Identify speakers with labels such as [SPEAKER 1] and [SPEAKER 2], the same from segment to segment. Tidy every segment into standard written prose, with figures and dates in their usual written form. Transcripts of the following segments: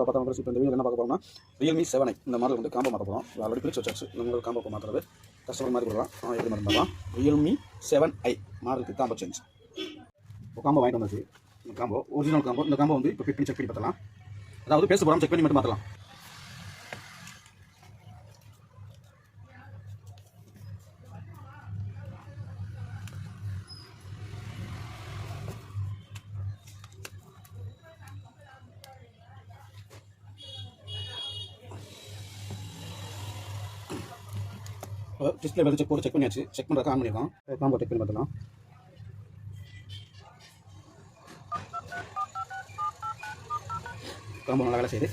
[SPEAKER 1] உங்களை பார்த்தா இப்போ இந்த வீடியோ என்ன பார்க்க போகிறோம்னா ரியல்மி 7i இந்த மாடல் வந்து காம்போ மாற்ற போகிறோம். ஆல்ரெடி பிரிச்சு வச்சாச்சு. உங்களுக்கு காம்போ மாற்றுறது கஸ்டமர் மாதிரி கொடுக்கலாம். எப்படி மாதிரி பண்ணலாம். ரியல்மி 7i மாடலுக்கு காம்போ சேஞ்ச். இப்போ காம்போ வாங்கிட்டு வந்தாச்சு. இந்த காம்போ ஒரிஜினல் காம்போ. இந்த காம்போ வந்து இப்போ ஃபிட் பண்ணி செக் பண்ணி பார்த்தலாம். அதாவது பேச போகிறோம், செக் பண்ணி மட்டும் மாற்றலாம். டிஸ்பிளே வந்து செக் பண்ணியாச்சு. செக் பண்ணுறதுக்கு ஆன் பண்ணிடலாம். காம்போ செக் பண்ணி பார்த்துக்கலாம். காம்போ நல்லா வேலை செய்யுது.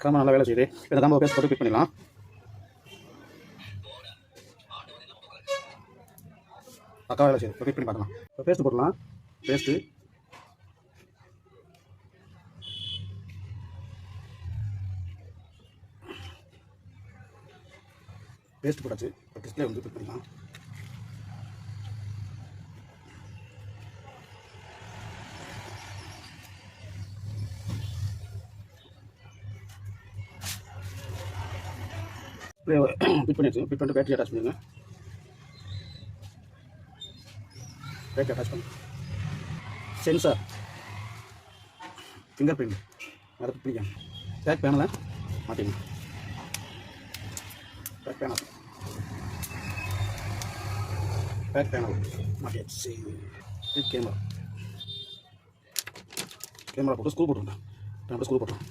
[SPEAKER 1] காம்போ நல்லா வேலை செய்யுது. இந்த காம்போ பேஸ்ட் போட்டு ஃபிட் பண்ணிடலாம். பக்கா வேலை செய்யுது. ஃபிட் பண்ணி பார்க்கலாம். இப்போ பேஸ்ட் போடலாம். பேஸ்ட் போட்டாச்சு. இப்போ டிஸ்பிளே வந்து ஃபிட் பண்ணிக்கலாம். ஃபிட் பண்ணியாச்சு. ஃபிட் பண்ணிட்டு பேட்டரி அட்டாச் பண்ணுங்க. பேட்டரி அட்டாச் பண்ணு. சென்சார், ஃபிங்கர் பிரிண்ட் அதை பிடிக்கும். பேக் பேனலை மாற்றிங்க. பேக் பேனல் மாட்டியாச்சு. கேமரா போட்டு ஸ்க்ரூ போட்டுருந்தேன். ஸ்க்ரூ போட்டோம்.